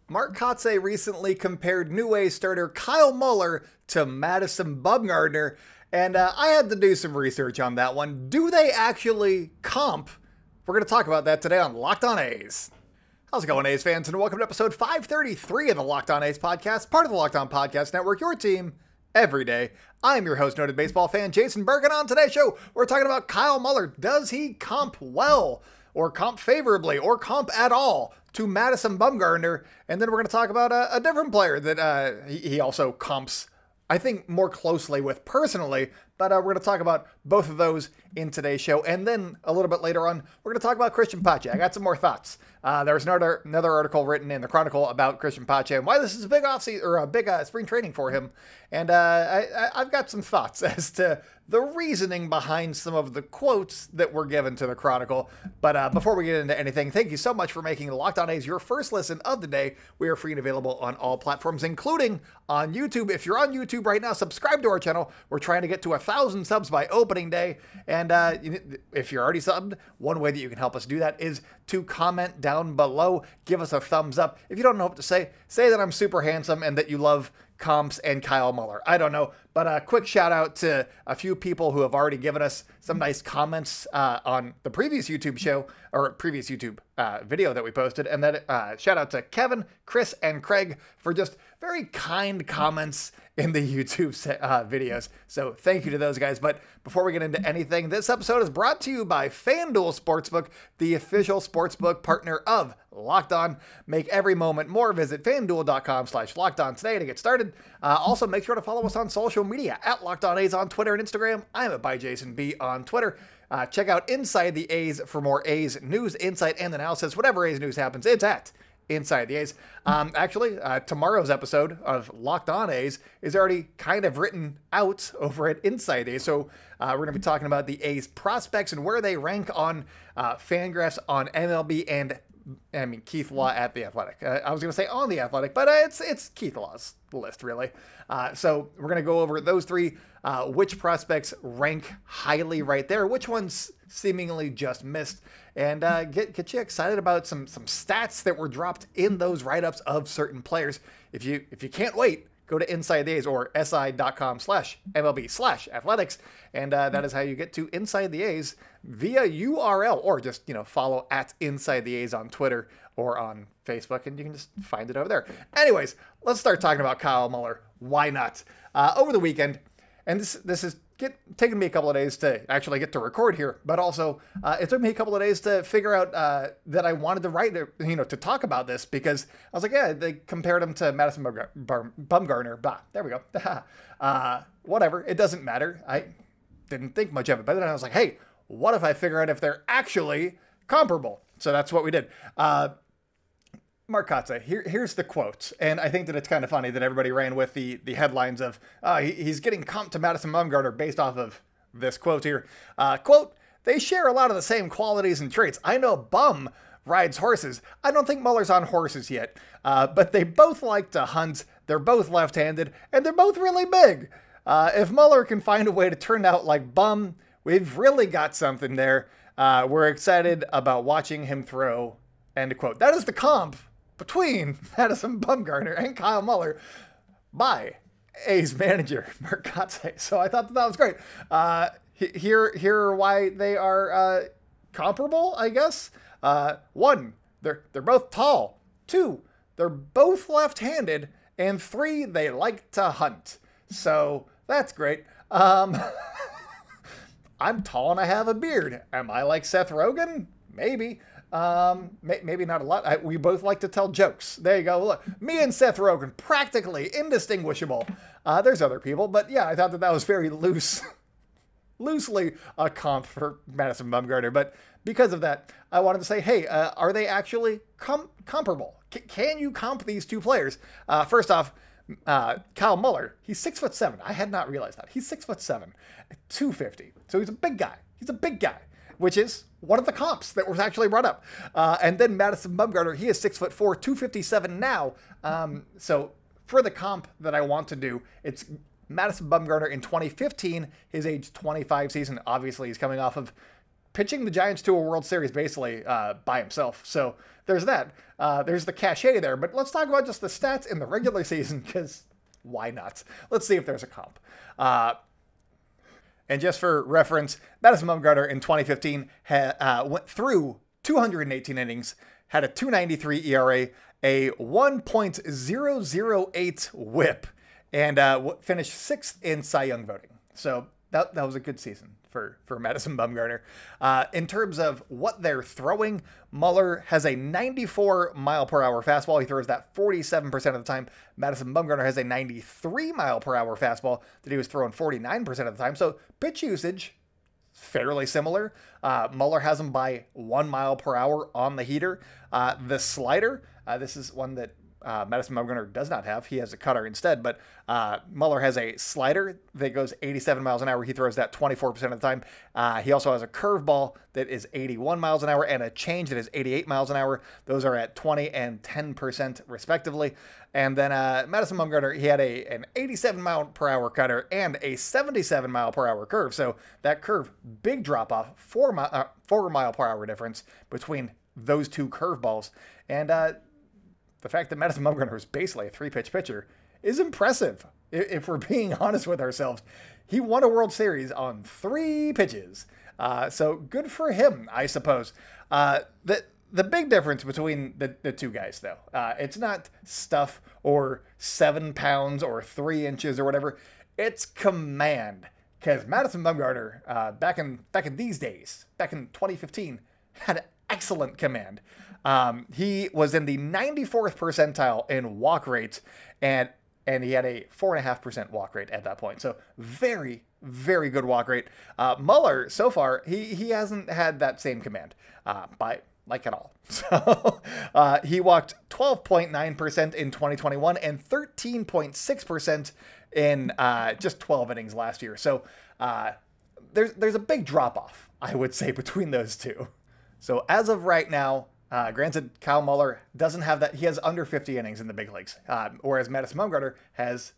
Mark Kotsay recently compared New A's starter Kyle Muller to Madison Bumgarner, and I had to do some research on that one. Do they actually comp? We're going to talk about that today on Locked On A's. How's it going, A's fans, and welcome to episode 533 of the Locked On A's podcast, part of the Locked On Podcast Network, your team every day. I'm your host, noted baseball fan Jason Berg, and on today's show, we're talking about Kyle Muller. Does he comp well, or comp favorably, or comp at all to Madison Bumgarner? And then we're going to talk about a different player that he also comps, I think, more closely with personally, but we're going to talk about both of those in today's show. And then a little bit later on, we're going to talk about Cristian Pache. I got some more thoughts. There's another article written in the Chronicle about Cristian Pache and why this is a big offseason or a big spring training for him. And I've got some thoughts as to the reasoning behind some of the quotes that were given to the Chronicle. But before we get into anything, thank you so much for making Locked On A's your first listen of the day. We are free and available on all platforms, including on YouTube. If you're on YouTube right now, subscribe to our channel. We're trying to get to 1,000 subs by opening day. And if you're already subbed, one way that you can help us do that is to comment down below. Give us a thumbs up. If you don't know what to say that I'm super handsome and that you love comps and Kyle Muller. I don't know, but a quick shout out to a few people who have already given us some nice comments on the previous YouTube show or previous YouTube video that we posted. And then shout out to Kevin, Chris, and Craig for just very kind comments in the YouTube videos. So thank you to those guys. But before we get into anything, this episode is brought to you by FanDuel Sportsbook, the official sportsbook partner of Locked On. Make every moment more. Visit FanDuel.com/LockedOn today to get started. Also, make sure to follow us on social media at Locked On A's on Twitter and Instagram. I'm at @ByJasonB on Twitter. Check out Inside the A's for more A's news, insight, and analysis. Whatever A's news happens, it's at Inside the A's. Actually, tomorrow's episode of Locked On A's is already kind of written out over at Inside the A's. So we're going to be talking about the A's prospects and where they rank on Fangraphs, on MLB, and Keith Law at The Athletic. I was going to say on The Athletic, but it's Keith Law's list, really. So we're going to go over those three, which prospects rank highly right there, which ones seemingly just missed, and get you excited about some stats that were dropped in those write-ups of certain players. If you can't wait, go to Inside the A's or si.com/MLB/athletics, and that is how you get to Inside the A's via URL, or just follow at Inside the A's on Twitter or on Facebook, and you can just find it over there. Anyways, let's start talking about Kyle Muller. Why not? Over the weekend, and this is taken me a couple of days to actually get to record here, but also it took me a couple of days to figure out that I wanted to write, to talk about this, because I was like, yeah, they compared him to Madison Bumgarner. Bah, there we go. Whatever, it doesn't matter. I didn't think much of it, but then I was like, hey, what if I figure out if they're actually comparable? So that's what we did. Mark Kotsay, here's the quote, and I think that it's kind of funny that everybody ran with the headlines of he's getting comped to Madison Bumgarner based off of this quote here. Quote, they share a lot of the same qualities and traits. I know Bum rides horses. I don't think Muller's on horses yet, but they both like to hunt. They're both left-handed, and they're both really big. If Muller can find a way to turn out like Bum, we've really got something there. We're excited about watching him throw. End quote. That is the comp between Madison Bumgarner and Kyle Muller by A's manager Mark Kotsay. So I thought that was great. Here are why they are comparable, I guess. One, they're both tall. Two, they're both left-handed. And three, they like to hunt. So that's great. I'm tall and I have a beard. Am I like Seth Rogen? Maybe. Maybe not a lot. We both like to tell jokes. There you go. Look, me and Seth Rogen, practically indistinguishable. There's other people, but yeah, I thought that was very loosely a comp for Madison Bumgarner. But because of that, I wanted to say, hey, are they actually comparable? Can you comp these two players? First off, Kyle Muller, he's 6'7". I had not realized that. He's 6'7", 250. So he's a big guy. He's a big guy, which is one of the comps that was actually brought up. And then Madison Bumgarner, he is 6'4", 257 now. So for the comp that I want to do, it's Madison Bumgarner in 2015, his age 25 season. Obviously, he's coming off of pitching the Giants to a World Series basically by himself. So there's that. There's the cachet there. But let's talk about just the stats in the regular season, because why not? Let's see if there's a comp. And just for reference, Madison Bumgarner in 2015 went through 218 innings, had a 2.93 ERA, a 1.008 WHIP, and finished 6th in Cy Young voting. So that was a good season for Madison Bumgarner. In terms of what they're throwing, Muller has a 94 mile per hour fastball. He throws that 47% of the time. Madison Bumgarner has a 93 mile per hour fastball that he was throwing 49% of the time. So pitch usage, fairly similar. Muller has him by 1 mile per hour on the heater. The slider, this is one that Madison Bumgarner does not have. He has a cutter instead, but Muller has a slider that goes 87 miles an hour. He throws that 24% of the time. He also has a curveball that is 81 miles an hour and a change that is 88 miles an hour. Those are at 20 and 10% respectively. And then Madison Bumgarner, he had an 87 mile per hour cutter and a 77 mile per hour curve. So that curve, big drop off, 4 mile per hour difference between those two curveballs. And the fact that Madison Bumgarner is basically a 3-pitch pitcher is impressive. If we're being honest with ourselves, he won a World Series on 3 pitches. So good for him, I suppose. The big difference between the two guys, though, it's not stuff or 7 pounds or 3 inches or whatever. It's command. Because Madison Bumgarner, back in these days, back in 2015, had excellent command. He was in the 94th percentile in walk rate, and he had a 4.5% walk rate at that point. So very, very good walk rate. Muller, so far, he hasn't had that same command by like at all. So he walked 12.9% in 2021 and 13.6% in just 12 innings last year. So there's a big drop off, I would say, between those two. So as of right now, granted, Kyle Muller doesn't have that. He has under 50 innings in the big leagues, whereas Madison Bumgarner has,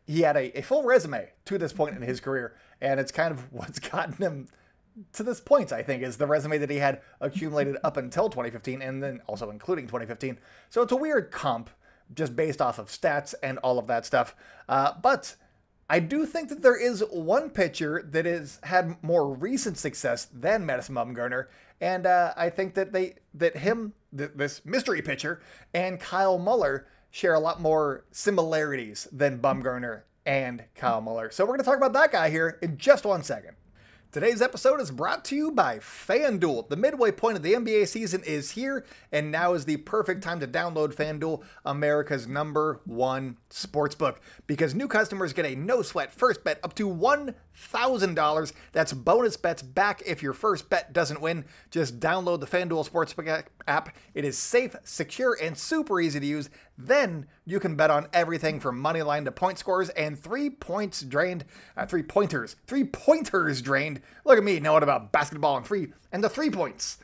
he had a full resume to this point in his career, and it's kind of what's gotten him to this point, I think, is the resume that he had accumulated up until 2015, and then also including 2015. So it's a weird comp, just based off of stats and all of that stuff. But I do think that there is one pitcher that has had more recent success than Madison Bumgarner, and I think that this mystery pitcher and Kyle Muller share a lot more similarities than Bumgarner and Kyle Muller. So we're going to talk about that guy here in just 1 second. Today's episode is brought to you by FanDuel. The midway point of the NBA season is here, and now is the perfect time to download FanDuel, America's #1 sportsbook, because new customers get a no-sweat first bet up to $1,000. That's bonus bets back if your first bet doesn't win. Just download the FanDuel Sportsbook app. It is safe, secure, and super easy to use. Then you can bet on everything from money line to point scores and 3 pointers drained. Look at me knowing about basketball and the 3 points.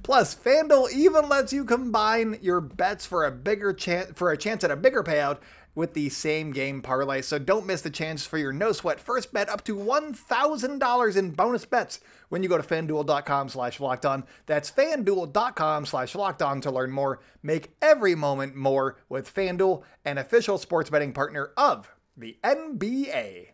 Plus, FanDuel even lets you combine your bets for a chance at a bigger payout with the same game parlay. So don't miss the chance for your no sweat first bet up to $1,000 in bonus bets when you go to FanDuel.com/lockedon. That's FanDuel.com/lockedon to learn more. Make every moment more with FanDuel, an official sports betting partner of the NBA.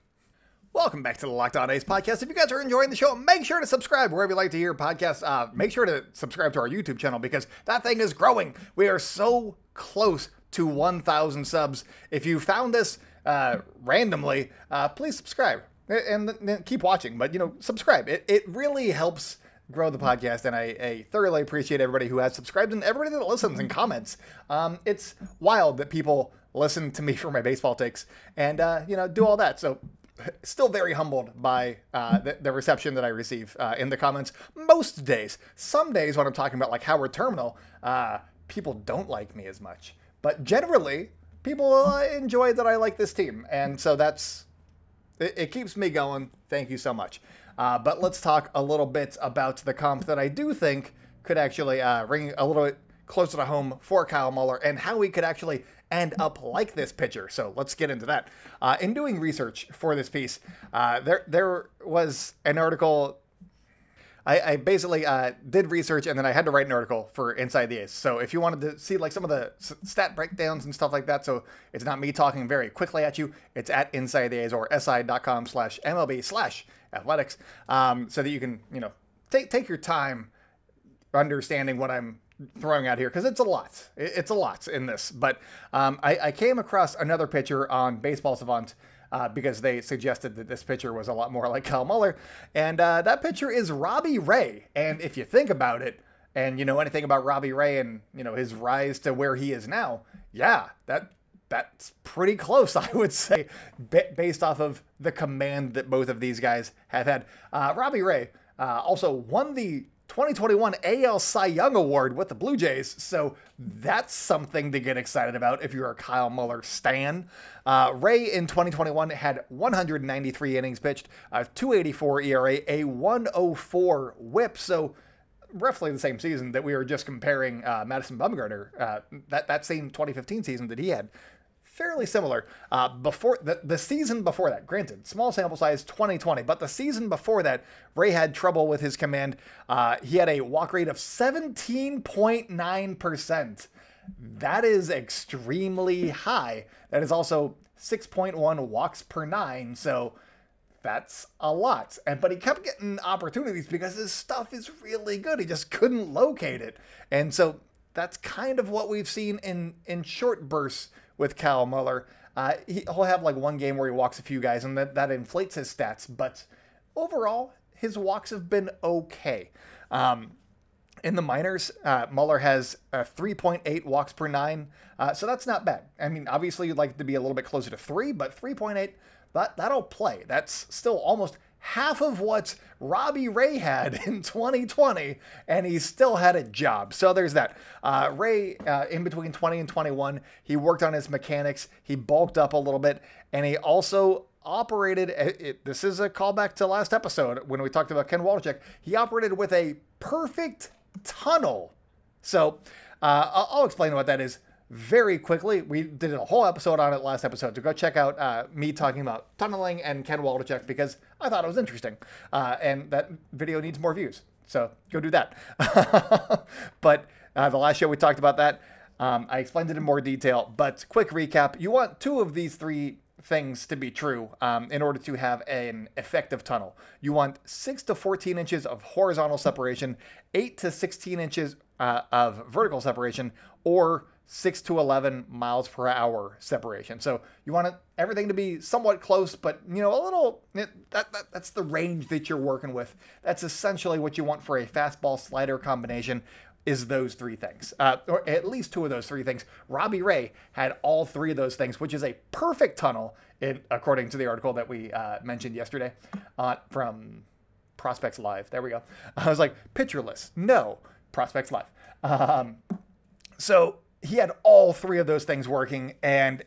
Welcome back to the Locked On A's podcast. If you guys are enjoying the show, make sure to subscribe wherever you like to hear podcasts. Make sure to subscribe to our YouTube channel because that thing is growing. We are so close to 1,000 subs. If you found this randomly, please subscribe and keep watching. But, subscribe. It really helps grow the podcast, and I thoroughly appreciate everybody who has subscribed and everybody that listens and comments. It's wild that people listen to me for my baseball takes and, do all that. So still very humbled by the reception that I receive in the comments most days. Some days when I'm talking about like Howard Terminal, people don't like me as much. But generally, people enjoy that I like this team. And so it keeps me going. Thank you so much. But let's talk a little bit about the comp that I do think could actually ring a little bit closer to home for Kyle Muller and how we could actually end up like this pitcher. So let's get into that. In doing research for this piece, there was an article I basically did research, and then I had to write an article for Inside the A's. So if you wanted to see like some of the stat breakdowns and stuff like that, so it's not me talking very quickly at you, it's at Inside the A's or si.com/MLB/athletics, so that you can, you know, take your time understanding what I'm throwing out here, because it's a lot. It's a lot in this. But I came across another pitcher on Baseball Savant, because they suggested that this pitcher was a lot more like Kyle Muller. And that pitcher is Robbie Ray. And if you think about it, and you know anything about Robbie Ray and, you know, his rise to where he is now, yeah, that's pretty close, I would say, based off of the command that both of these guys have had. Robbie Ray also won the 2021 AL Cy Young Award with the Blue Jays, so that's something to get excited about if you're a Kyle Muller stan. Ray in 2021 had 193 innings pitched, a 2.84 ERA, a 1.04 WHIP, so roughly the same season that we were just comparing Madison Bumgarner, that same 2015 season that he had. Fairly similar. Before the season before that, granted, small sample size, 2020, but the season before that, Ray had trouble with his command. He had a walk rate of 17.9%. That is extremely high. That is also 6.1 walks per 9, so that's a lot. But he kept getting opportunities because his stuff is really good. He just couldn't locate it. And so that's kind of what we've seen in short bursts with Kyle Muller. He'll have like one game where he walks a few guys, and that inflates his stats. But overall, his walks have been okay. In the minors, Muller has 3.8 walks per 9, so that's not bad. I mean, obviously you'd like it to be a little bit closer to 3, but 3.8, that'll play. That's still almost half of what Robbie Ray had in 2020, and he still had a job. So there's that. Ray, in between 20 and 21, he worked on his mechanics. He bulked up a little bit, and he also operated, this is a callback to last episode when we talked about Ken Waldichuk, he operated with a perfect tunnel. So I'll explain what that is very quickly. We did a whole episode on it last episode, so go check out me talking about tunneling and Ken Waldichuk, because I thought it was interesting, and that video needs more views, so go do that. But the last show we talked about that. I explained it in more detail, but quick recap: you want 2 of these 3 things to be true in order to have an effective tunnel. You want 6 to 14 inches of horizontal separation, 8 to 16 inches of vertical separation, or 6 to 11 miles per hour separation. So you want everything to be somewhat close, but, you know, a little, that's the range that you're working with. That's essentially what you want for a fastball slider combination, is those 3 things, or at least 2 of those 3 things. Robbie Ray had all 3 of those things, which is a perfect tunnel, according to the article that we mentioned yesterday from Prospects Live. There we go. I was like, Pitcher List. No, Prospects Live. So he had all 3 of those things working, and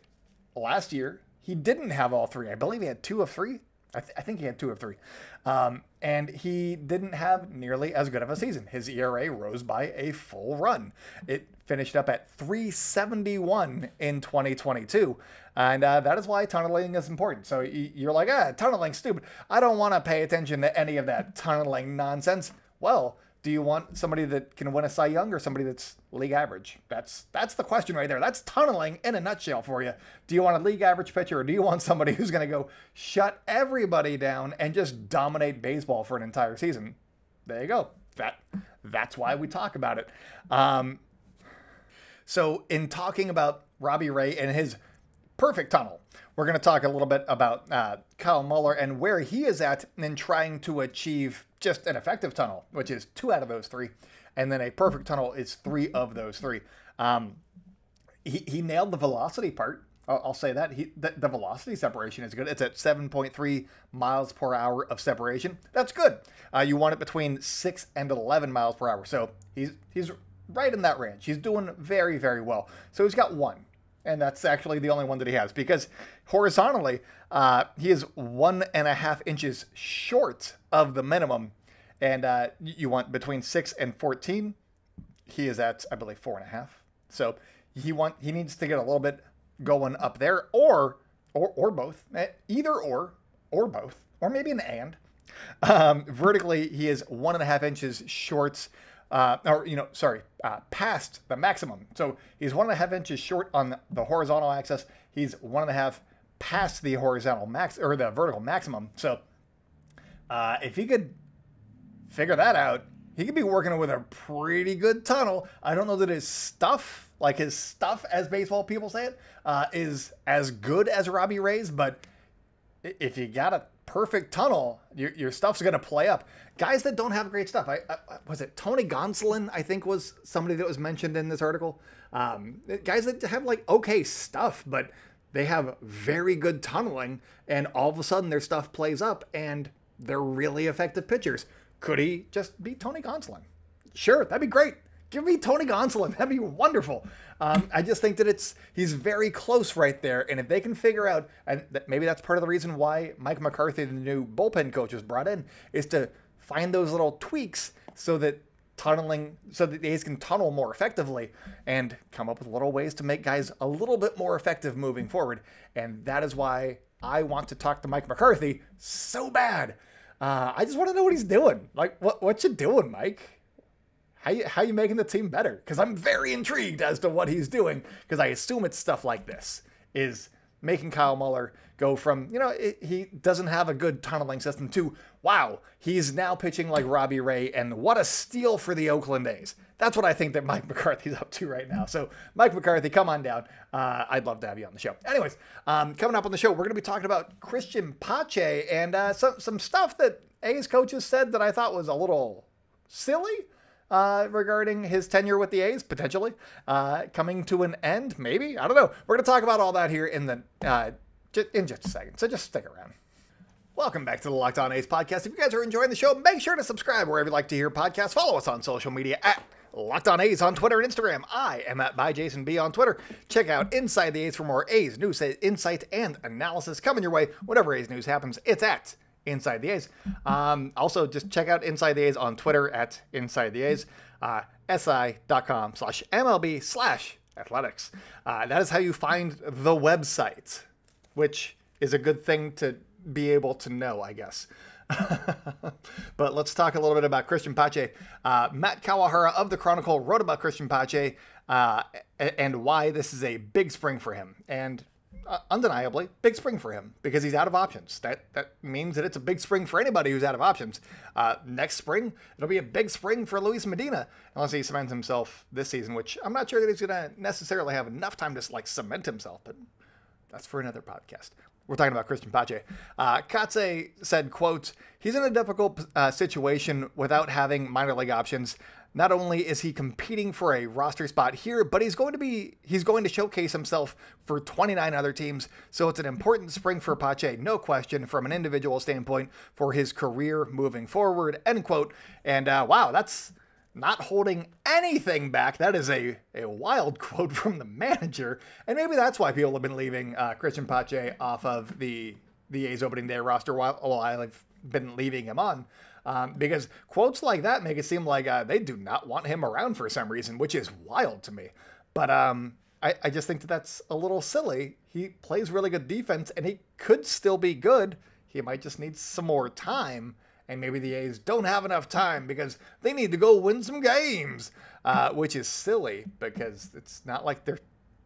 last year he didn't have all 3. I believe he had 2 of 3. I think he had 2 of 3. And he didn't have nearly as good of a season. His ERA rose by a full run. It finished up at 3.71 in 2022. And that is why tunneling is important. So you're like, tunneling's stupid. I don't want to pay attention to any of that tunneling nonsense. Well, do you want somebody that can win a Cy Young or somebody that's league average? That's the question right there. That's tunneling in a nutshell for you. Do you want a league average pitcher, or do you want somebody who's going to go shut everybody down and just dominate baseball for an entire season? There you go. That's why we talk about it. So in talking about Robbie Ray and his perfect tunnel, we're going to talk a little bit about Kyle Muller and where he is at in trying to achieve just an effective tunnel, which is 2 out of those 3. And then a perfect tunnel is 3 of those 3. He nailed the velocity part. I'll say that. The velocity separation is good. It's at 7.3 miles per hour of separation. That's good. You want it between 6 and 11 miles per hour. So he's right in that range. He's doing very, very well. So he's got 1. And that's actually the only one that he has, because horizontally, he is 1.5 inches short of the minimum. And you want between 6 and 14. He is at, I believe, 4.5. So he needs to get a little bit going up there, or both, either or both, or maybe an and. Vertically, he is 1.5 inches short, past the maximum. So he's 1.5 inches short on the horizontal axis. He's 1.5 past the horizontal max or the vertical maximum. So if he could figure that out, he could be working with a pretty good tunnel. I don't know that his stuff, as baseball people say it, is as good as Robbie Ray's, but if you got a perfect tunnel, your stuff's going to play up. Guys that don't have great stuff. Was it Tony Gonsolin, I think, was somebody that was mentioned in this article. Guys that have like okay stuff, but they have very good tunneling, and all of a sudden their stuff plays up, and they're really effective pitchers. Could he just be Tony Gonsolin? Sure, that'd be great. Give me Tony Gonsolin. That'd be wonderful. I just think that he's very close right there. And if they can figure out, and maybe that's part of the reason why Mike McCarthy, the new bullpen coach, was brought in, is to find those little tweaks so that the A's can tunnel more effectively and come up with little ways to make guys a little bit more effective moving forward. And that is why I want to talk to Mike McCarthy so bad. I just want to know what he's doing. Like, what you doing, Mike? How you making the team better? Because I'm very intrigued as to what he's doing, because I assume it's stuff like this, is making Kyle Muller go from, he doesn't have a good tunneling system to, wow, he's now pitching like Robbie Ray, and what a steal for the Oakland A's. That's what I think that Mike McCarthy's up to right now. So, Mike McCarthy, come on down. I'd love to have you on the show. Anyways, coming up on the show, we're going to be talking about Cristian Pache and some stuff that A's coaches said that I thought was a little silly. Regarding his tenure with the A's, potentially coming to an end, maybe. I don't know. We're going to talk about all that here in just a second, so just stick around. Welcome back to the Locked On A's podcast. If you guys are enjoying the show, make sure to subscribe wherever you like to hear podcasts. Follow us on social media at Locked On A's on Twitter and Instagram. I am at ByJasonB on Twitter. Check out Inside the A's for more A's news, insight, and analysis coming your way whenever A's news happens. It's at Inside the A's. Also, just check out Inside the A's on Twitter at Inside the A's, si.com/MLB/athletics. That is how you find the website, which is a good thing to be able to know, I guess. But let's talk a little bit about Cristian Pache. Matt Kawahara of the Chronicle wrote about Cristian Pache and why this is a big spring for him. And undeniably, big spring for him because he's out of options. That means that it's a big spring for anybody who's out of options. Next spring, it'll be a big spring for Luis Medina, unless he cements himself this season, which I'm not sure that he's going to necessarily have enough time to cement himself, but that's for another podcast. We're talking about Cristian Pache. Kotsay said, quote, he's in a difficult situation without having minor league options. Not only is he competing for a roster spot here, but he's going to showcase himself for 29 other teams. So it's an important spring for Pache, no question, from an individual standpoint for his career moving forward, end quote. And wow, that's not holding anything back. That is a wild quote from the manager. And maybe that's why people have been leaving Cristian Pache off of the A's opening day roster while I've been leaving him on. Because quotes like that make it seem like they do not want him around for some reason, which is wild to me. But I just think that's a little silly. He plays really good defense, and he could still be good. He might just need some more time, and maybe the A's don't have enough time because they need to go win some games, which is silly because it's not like they're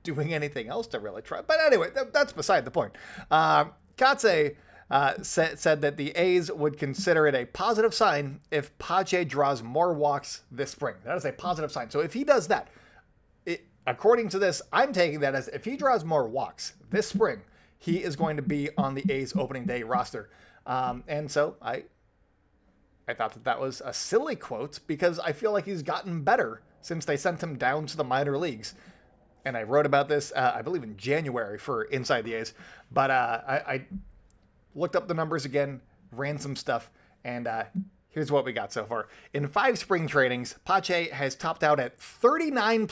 doing anything else to really try. But anyway, that's beside the point. Kotsay said that the A's would consider it a positive sign if Pache draws more walks this spring. That is a positive sign. So if he does that, according to this, I'm taking that as if he draws more walks this spring, he is going to be on the A's opening day roster. And so I thought that was a silly quote because I feel like he's gotten better since they sent him down to the minor leagues. And I wrote about this, I believe in January for Inside the A's, but I looked up the numbers again, ran some stuff, and here's what we got so far. In 5 spring trainings, Pache has topped out at 39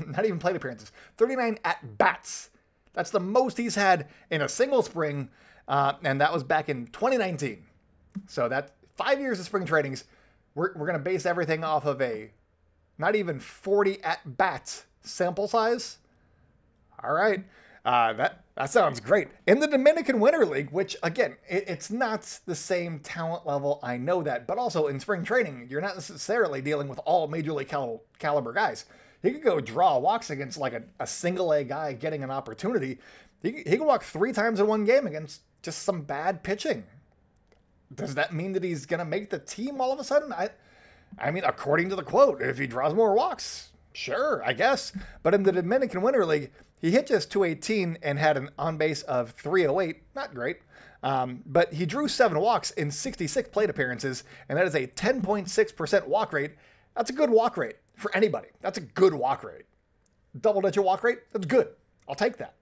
not even plate appearances, 39 at-bats. That's the most he's had in a single spring, and that was back in 2019. So that's 5 years of spring trainings. We're going to base everything off of a not even 40 at-bats sample size. All right. That sounds great. In the Dominican Winter League, which again, it's not the same talent level, I know that, but also in spring training, you're not necessarily dealing with all major league caliber guys. He could go draw walks against like a single A guy getting an opportunity. He could walk 3 times in one game against just some bad pitching. Does that mean that he's going to make the team all of a sudden? I mean, according to the quote, if he draws more walks, sure, I guess. But in the Dominican Winter League, he hit just 218 and had an on-base of 308. Not great. But he drew 7 walks in 66 plate appearances, and that is a 10.6% walk rate. That's a good walk rate for anybody. That's a good walk rate. Double-digit walk rate, that's good. I'll take that.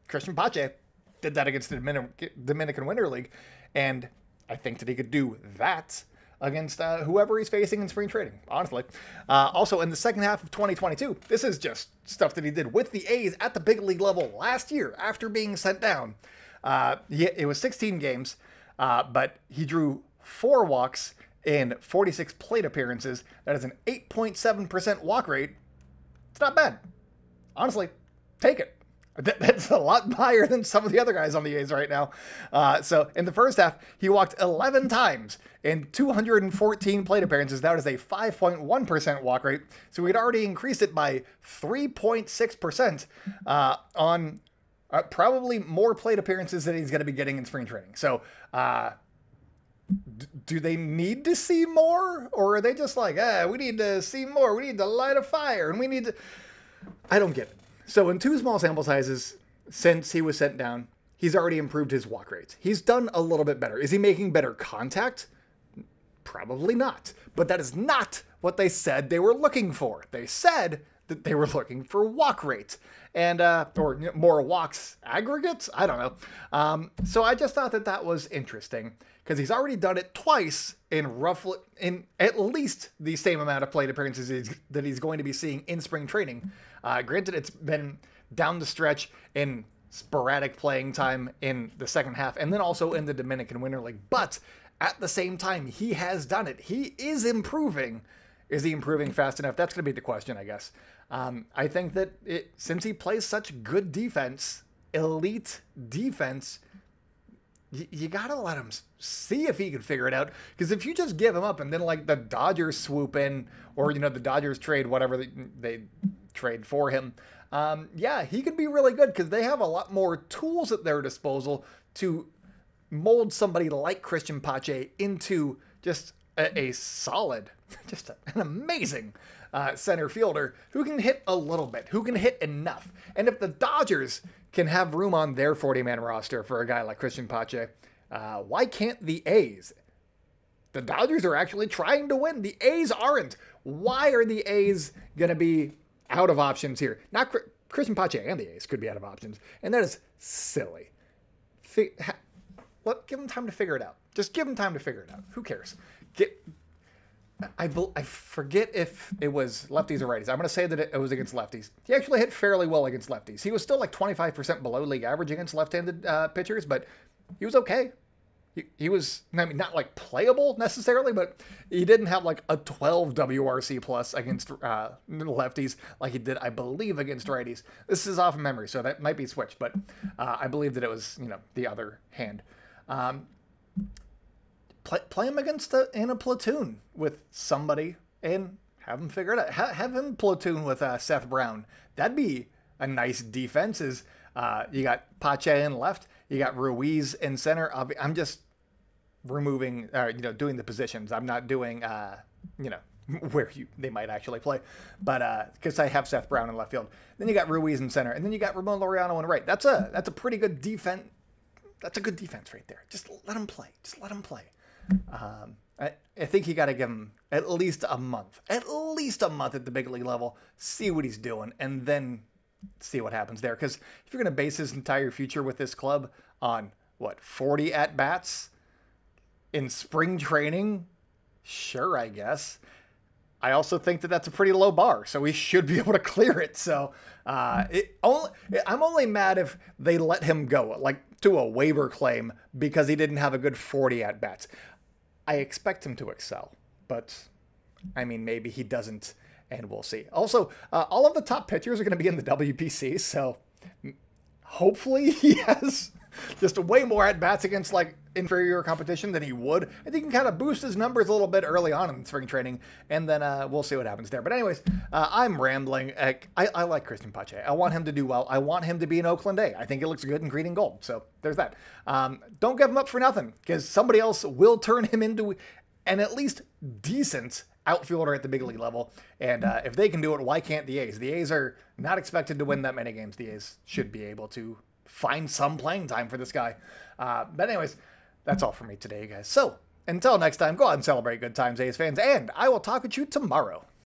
Cristian Pache did that against the Dominican Winter League, and I think that he could do that against whoever he's facing in spring training, honestly. Also, in the second half of 2022, this is just stuff that he did with the A's at the big league level last year after being sent down. It was 16 games, but he drew 4 walks in 46 plate appearances. That is an 8.7% walk rate. It's not bad. Honestly, take it. That's a lot higher than some of the other guys on the A's right now. So in the first half, he walked 11 times in 214 plate appearances. That is a 5.1% walk rate. So we'd already increased it by 3.6% on probably more plate appearances than he's going to be getting in spring training. So do they need to see more? Or are they just like, we need to see more. We need to light a fire. And we need to... I don't get it. So in 2 small sample sizes since he was sent down, he's already improved his walk rates. He's done a little bit better. Is he making better contact? Probably not. But that is not what they said they were looking for. They said that they were looking for walk rate and or more walks aggregates. I don't know. So I just thought that that was interesting because he's already done it twice in at least the same amount of plate appearances that he's going to be seeing in spring training. Granted, it's been down the stretch in sporadic playing time in the second half and then also in the Dominican Winter League. But at the same time, he has done it. He is improving. Is he improving fast enough? That's going to be the question, I guess. I think that since he plays such good defense, elite defense, you got to let him see if he can figure it out. Because if you just give him up and then like the Dodgers swoop in or, the Dodgers trade whatever they trade for him, yeah, he could be really good because they have a lot more tools at their disposal to mold somebody like Cristian Pache into just a solid, just an amazing center fielder who can hit a little bit, who can hit enough. And if the Dodgers can have room on their 40-man roster for a guy like Cristian Pache, why can't the A's? The Dodgers are actually trying to win. The A's aren't. Why are the A's going to be out of options here? Not Cristian Pache and the A's could be out of options. And that is silly. Give them time to figure it out. Just give them time to figure it out. Who cares? I forget if it was lefties or righties. I'm going to say that it was against lefties. He actually hit fairly well against lefties. He was still like 25% below league average against left-handed pitchers, but he was okay. He was, I mean, not like playable necessarily, but he didn't have like a 12 WRC plus against lefties like he did, I believe, against righties. This is off of memory, so that might be switched, but I believe that it was, the other hand. Play him in a platoon with somebody and have him figure it out. Have him platoon with Seth Brown. That'd be a nice defense. You got Pache in left, you got Ruiz in center. I'm just removing, doing the positions. I'm not doing, where they might actually play, but because I have Seth Brown in left field. Then you got Ruiz in center, and then you got Ramon Laureano in right. That's a pretty good defense. That's a good defense right there. Just let him play. Just let him play. I think you got to give him at least a month at the big league level, see what he's doing, and then see what happens there. Because if you're going to base his entire future with this club on 40 at-bats in spring training, sure, I guess. I also think that that's a pretty low bar, so he should be able to clear it. So I'm only mad if they let him go, like to a waiver claim, because he didn't have a good 40 at-bats. I expect him to excel, but I mean, maybe he doesn't, and we'll see. Also, all of the top pitchers are going to be in the WBC, so hopefully he has just way more at-bats against like inferior competition than he would. I think he can kind of boost his numbers a little bit early on in spring training, and then we'll see what happens there. But anyways, I'm rambling. I like Cristian Pache. I want him to do well. I want him to be an Oakland A. I think it looks good in green and gold. So there's that. Don't give him up for nothing, because somebody else will turn him into an at least decent outfielder at the big league level. And if they can do it, why can't the A's? The A's are not expected to win that many games. The A's should be able to find some playing time for this guy. But anyways, that's all for me today, guys. So until next time, go out and celebrate good times, A's fans, and I will talk with you tomorrow.